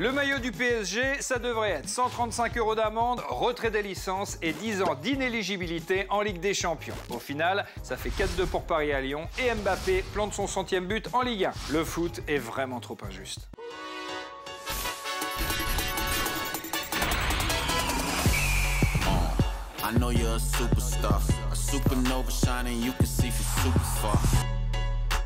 Le maillot du PSG, ça devrait être 135 € d'amende, retrait des licences et 10 ans d'inéligibilité en Ligue des Champions. Au final, ça fait 4-2 pour Paris à Lyon et Mbappé plante son 100e but en Ligue 1. Le foot est vraiment trop injuste. I know you're a superstar, a supernova shining, you can see from super far.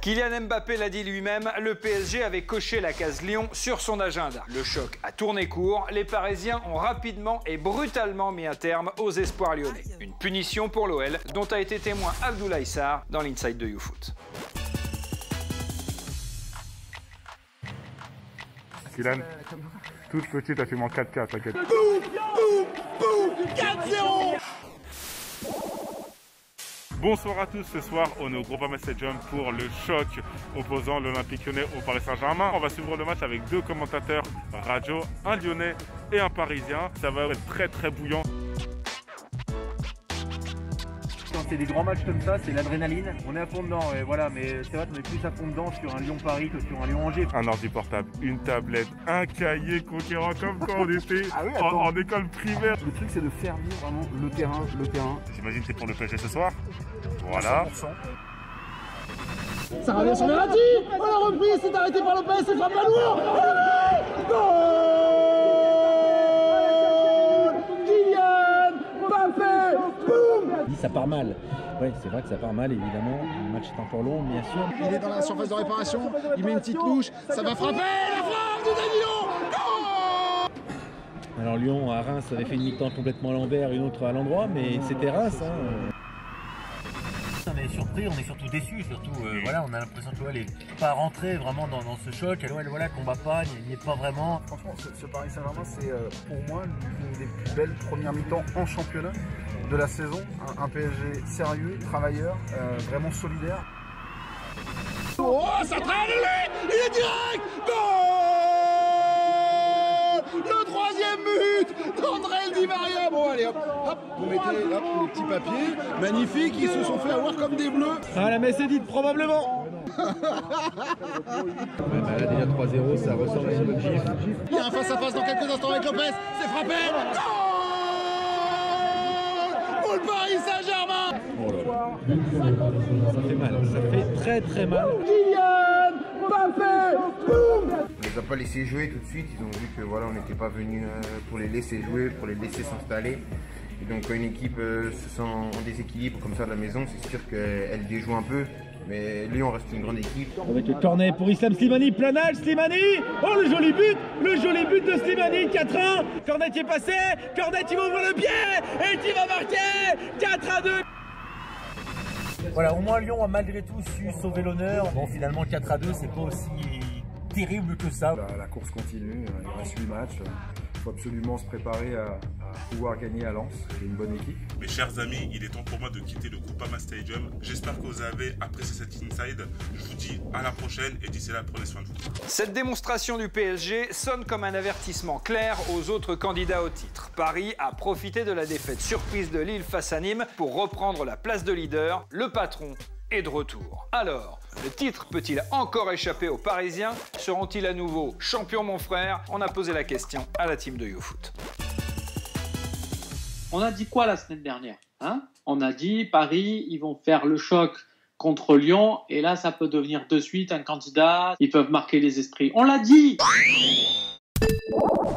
Kylian Mbappé l'a dit lui-même, le PSG avait coché la case Lyon sur son agenda. Le choc a tourné court, les Parisiens ont rapidement et brutalement mis un terme aux espoirs lyonnais. Une punition pour l'OL, dont a été témoin Abdoulaye Sarr dans l'Inside de YouFoot. Kylian, toute petite, t'as fait moins 4-4, t'inquiète. Boum, boum, boum, 4-0. Bonsoir à tous, ce soir on est au Groupama Stadium pour le choc opposant l'Olympique Lyonnais au Paris Saint-Germain. On va suivre le match avec deux commentateurs radio, un Lyonnais et un Parisien. Ça va être très très bouillant. Quand c'est des grands matchs comme ça, c'est l'adrénaline. On est à fond dedans, et voilà, mais c'est vrai qu'on est plus à fond dedans sur un Lyon-Paris que sur un Lyon-Angers. Un ordi portable, une tablette, un cahier conquérant comme quand on était en école primaire. Le truc, c'est de faire vivre vraiment le terrain. J'imagine que c'est pour le PSG ce soir. Voilà. 100%. Ça revient sur Verratti. Oh, la reprise, c'est arrêté par Lopez, c'est frappe à lourd. Goal, Kylian Mbappé, boum. Ça part mal. Oui, c'est vrai que ça part mal, évidemment. Le match est encore long, bien sûr. Il est dans la surface de réparation, il met une petite louche, ça va frapper, la frappe de Danilo. Alors Lyon à Reims avait fait une mi-temps complètement à l'envers, une autre à l'endroit, mais c'était Reims. On est surpris, on est surtout déçus, voilà, on a l'impression que l'OL n'est pas rentré vraiment dans ce choc. L'OL voilà, combat pas, il n'y est pas vraiment. Franchement, ce Paris Saint-Germain, c'est pour moi l'une des plus belles premières mi-temps en championnat de la saison. Un PSG sérieux, travailleur, vraiment solidaire. Oh, ça traîne, il est direct. Goal. Le troisième but d'André Di Maria. Bon, allez, hop, vous mettez les petits papiers. Magnifique, ils se sont fait avoir comme des bleus. Ah, la messe est dite, probablement. Là, déjà 3-0, ça ressemble à une bonne gifle. Il y a un face-à-face dans quelques instants avec Lopez. C'est frappé. Goal pour le Paris Saint-Germain. Oh là là. Ça fait mal, ça fait très très mal. Kylian Mbappé, boum. On les a pas laissés jouer tout de suite, ils ont vu que voilà, on n'était pas venu pour les laisser jouer, pour les laisser s'installer. Et donc quand une équipe se sent en déséquilibre comme ça à la maison, c'est sûr qu'elle déjoue un peu. Mais Lyon reste une grande équipe. Avec le cornet pour Islam Slimani, planage, Slimani. Oh, le joli but de Slimani, 4-1. Cornet qui est passé, Cornet qui va ouvrir le pied et qui va marquer 4-2. Voilà, au moins Lyon a malgré tout su sauver l'honneur. Bon, finalement 4-2, c'est pas aussi terrible que ça. La course continue, il reste 8 matchs. Il faut absolument se préparer à pouvoir gagner à Lens. C'est une bonne équipe. Mes chers amis, il est temps pour moi de quitter le Groupama Stadium. J'espère que vous avez apprécié cette inside. Je vous dis à la prochaine et d'ici là, prenez soin de vous. Cette démonstration du PSG sonne comme un avertissement clair aux autres candidats au titre. Paris a profité de la défaite surprise de Lille face à Nîmes pour reprendre la place de leader. Le patron est de retour. Alors, le titre peut-il encore échapper aux Parisiens? Seront-ils à nouveau champions, mon frère? On a posé la question à la team de YouFoot. On a dit quoi la semaine dernière, hein? On a dit Paris, ils vont faire le choc contre Lyon et là ça peut devenir de suite un candidat, ils peuvent marquer les esprits. On l'a dit!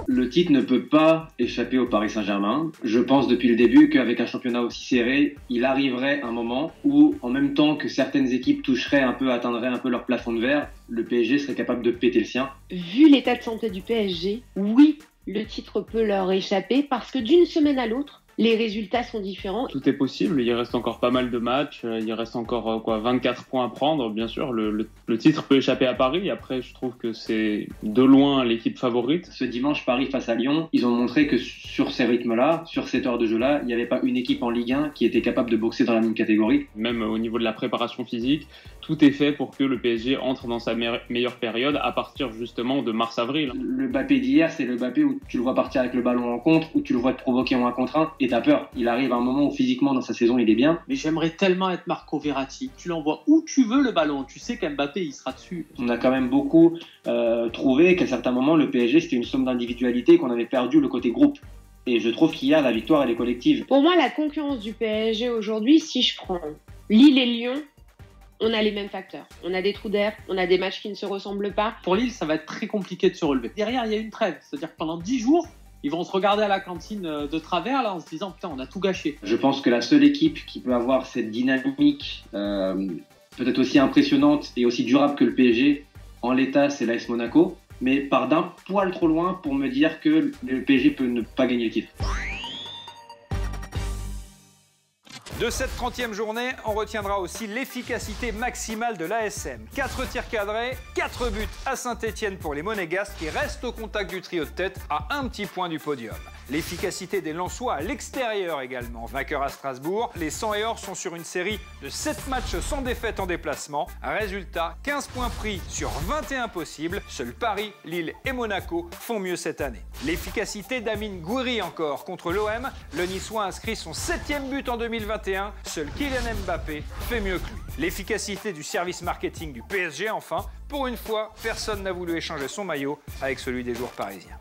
Le titre ne peut pas échapper au Paris Saint-Germain. Je pense depuis le début qu'avec un championnat aussi serré, il arriverait un moment où, en même temps que certaines équipes atteindraient un peu leur plafond de verre, le PSG serait capable de péter le sien. Vu l'état de santé du PSG, oui, le titre peut leur échapper parce que d'une semaine à l'autre, les résultats sont différents. Tout est possible, il reste encore pas mal de matchs, il reste encore 24 points à prendre, bien sûr. Le titre peut échapper à Paris, après je trouve que c'est de loin l'équipe favorite. Ce dimanche, Paris face à Lyon, ils ont montré que sur ces rythmes-là, sur cette heure de jeu-là, il n'y avait pas une équipe en Ligue 1 qui était capable de boxer dans la même catégorie. Même au niveau de la préparation physique, tout est fait pour que le PSG entre dans sa meilleure période à partir justement de mars-avril. Le Mbappé d'hier, c'est le Mbappé où tu le vois partir avec le ballon en contre, où tu le vois te provoquer en 1 contre 1, Et t'as peur. Il arrive à un moment où physiquement dans sa saison il est bien. Mais j'aimerais tellement être Marco Verratti. Tu l'envoies où tu veux le ballon. Tu sais qu'Mbappé il sera dessus. On a quand même beaucoup trouvé qu'à certains moments le PSG c'était une somme d'individualité, qu'on avait perdu le côté groupe. Et je trouve qu'hier la victoire elle est collective. Pour moi, la concurrence du PSG aujourd'hui, si je prends Lille et Lyon, on a les mêmes facteurs. On a des trous d'air, on a des matchs qui ne se ressemblent pas. Pour Lille, ça va être très compliqué de se relever. Derrière, il y a une trêve. C'est-à-dire que pendant 10 jours, ils vont se regarder à la cantine de travers là, en se disant « Putain, on a tout gâché ». Je pense que la seule équipe qui peut avoir cette dynamique peut-être aussi impressionnante et aussi durable que le PSG, en l'état, c'est l'AS Monaco. Mais part d'un poil trop loin pour me dire que le PSG peut ne pas gagner le titre. De cette 30e journée, on retiendra aussi l'efficacité maximale de l'ASM. 4 tirs cadrés, 4 buts à Saint-Etienne pour les Monégasques qui restent au contact du trio de tête à un petit point du podium. L'efficacité des Lensois à l'extérieur également. Vainqueurs à Strasbourg, les 100 et or sont sur une série de 7 matchs sans défaite en déplacement. Résultat, 15 points pris sur 21 possibles. Seuls Paris, Lille et Monaco font mieux cette année. L'efficacité d'Amine Gouiri encore contre l'OM. Le Niçois inscrit son 7e but en 2021. Seul Kylian Mbappé fait mieux que lui. L'efficacité du service marketing du PSG enfin. Pour une fois, personne n'a voulu échanger son maillot avec celui des joueurs parisiens.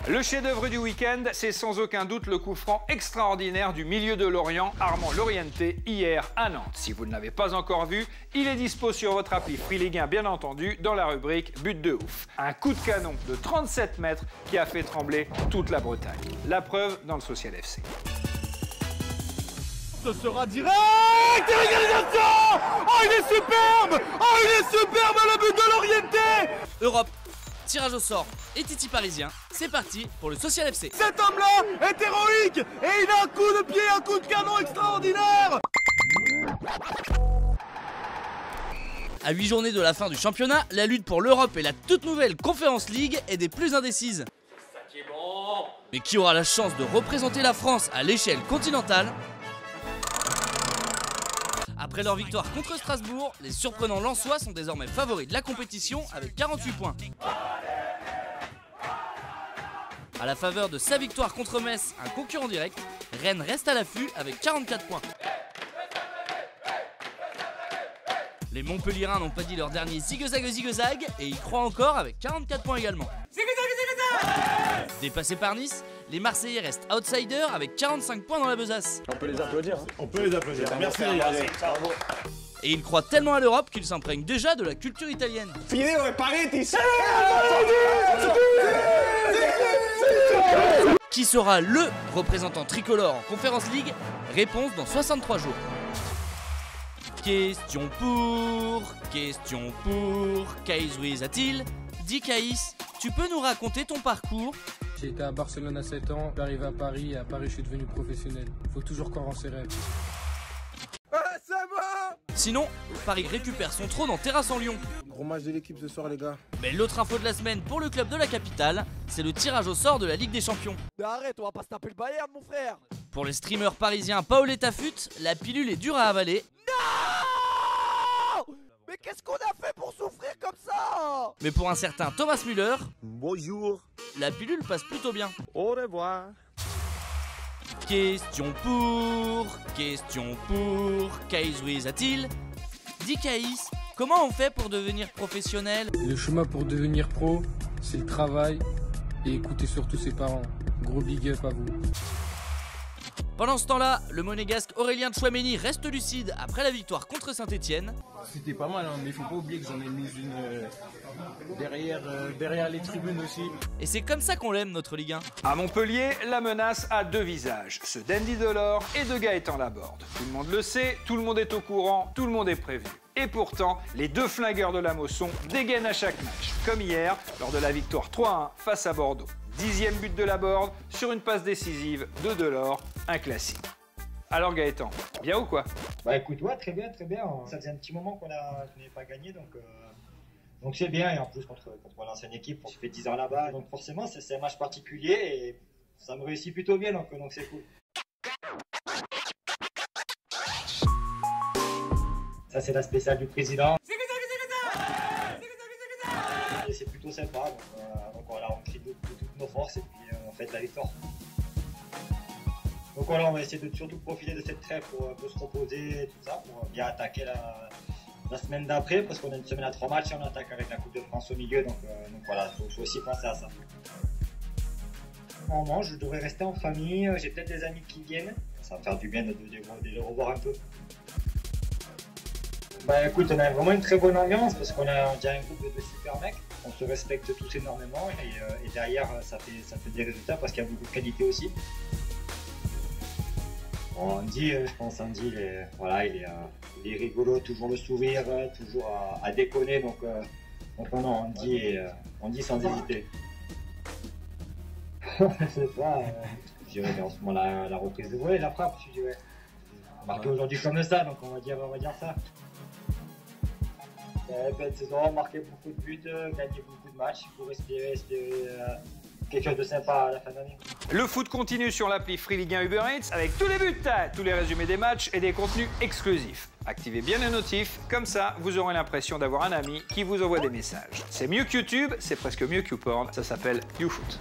Le chef-d'œuvre du week-end, c'est sans aucun doute le coup franc extraordinaire du milieu de Lorient, Armand Laurienté, hier à Nantes. Si vous ne l'avez pas encore vu, il est dispo sur votre appli Free Ligue 1, bien entendu, dans la rubrique But de ouf. Un coup de canon de 37 mètres qui a fait trembler toute la Bretagne. La preuve dans le Social FC. Ce sera direct et l'égalisation. Oh, il est superbe. Oh, il est superbe le but de Laurienté. Europe, tirage au sort et Titi parisien, c'est parti pour le Social FC. Cet homme-là est héroïque et il a un coup de pied, un coup de canon extraordinaire. À 8 journées de la fin du championnat, la lutte pour l'Europe et la toute nouvelle Conference League est des plus indécises. Mais qui aura la chance de représenter la France à l'échelle continentale? Après leur victoire contre Strasbourg, les surprenants Lensois sont désormais favoris de la compétition avec 48 points. À la faveur de sa victoire contre Metz, un concurrent direct, Rennes reste à l'affût avec 44 points. Les Montpellierins n'ont pas dit leur dernier zigzag et y croient encore avec 44 points également. Dépassés par Nice, les Marseillais restent outsiders avec 45 points dans la besace. On peut les applaudir. Hein. On peut les applaudir. Merci. Bravo. Et ils croient tellement à l'Europe qu'ils s'imprègnent déjà de la culture italienne. Qui sera le représentant tricolore en Conference League? Réponse dans 63 jours. Question pour Caïs Ruiz-Atil. Dis Caïs, tu peux nous raconter ton parcours? J'ai été à Barcelone à 7 ans, je suis arrivé à Paris et à Paris je suis devenu professionnel. Faut toujours croire en ses rêves. Sinon, Paris récupère son trône en terrassant Lyon. Gros match de l'équipe ce soir les gars. Mais l'autre info de la semaine pour le club de la capitale, c'est le tirage au sort de la Ligue des Champions. Mais arrête, on va pas se taper le Bayern mon frère. Pour les streamers parisiens Paoletta Fut, la pilule est dure à avaler. Non! Mais qu'est-ce qu'on a fait pour souffrir comme ça? Mais pour un certain Thomas Müller, bonjour, la pilule passe plutôt bien. Au revoir. Question pour Caïs Ruiz-Atil. Dis Caïs, comment on fait pour devenir professionnel? Le chemin pour devenir pro, c'est le travail et écouter surtout ses parents. Gros big up à vous. Pendant ce temps-là, le monégasque Aurélien Tchouaméni reste lucide après la victoire contre Saint-Etienne. C'était pas mal, hein, mais il faut pas oublier que j'en ai mis une derrière les tribunes aussi. Et c'est comme ça qu'on l'aime, notre Ligue 1. À Montpellier, la menace a deux visages, ceux d'Andy Delors et de Gaëtan Laborde. Tout le monde le sait, tout le monde est au courant, tout le monde est prévenu. Et pourtant, les deux flingueurs de la Mosson dégainent à chaque match, comme hier, lors de la victoire 3-1 face à Bordeaux. 10e but de Laborde sur une passe décisive de Delors, un classique. Alors Gaëtan, bien ou quoi? Bah écoute, ouais, très bien, très bien. Ça faisait un petit moment qu'on n'avait pas gagné, donc c'est bien. Et en plus, contre l'ancienne équipe, on se fait 10 ans là-bas. Donc forcément, c'est un match particulier et ça me réussit plutôt bien, donc c'est cool. Ça, c'est la spéciale du président. Et c'est plutôt sympa, donc voilà, on crie de toutes nos forces et puis on fait de la victoire. Donc voilà, on va essayer de surtout profiter de cette trêve pour se reposer et tout ça, pour bien attaquer la semaine d'après, parce qu'on a une semaine à 3 matchs et on attaque avec la Coupe de France au milieu, donc voilà, il faut aussi penser à ça. En moment, je devrais rester en famille, j'ai peut-être des amis qui viennent, ça va faire du bien de les revoir un peu. Bah écoute, on a vraiment une très bonne ambiance parce qu'on a déjà un groupe de super mecs, on se respecte tous énormément et derrière ça fait des résultats parce qu'il y a beaucoup de qualité aussi. Bon, Andy, je pense Andy, il est rigolo, toujours le sourire, toujours à déconner, donc non, Andy sans hésiter. C'est ça, je dirais en ce moment la reprise de volée, la frappe, je dirais. Marqué aujourd'hui comme ça, donc on va dire ça. Belle saison, marquer beaucoup de buts, gagner beaucoup de matchs pour espérer quelque chose de sympa à la fin d'année. Le foot continue sur l'appli Free Ligue 1 Uber Eats avec tous les buts, tous les résumés des matchs et des contenus exclusifs. Activez bien les notifs, comme ça vous aurez l'impression d'avoir un ami qui vous envoie des messages. C'est mieux que YouTube, c'est presque mieux que YouPorn, ça s'appelle YouFoot.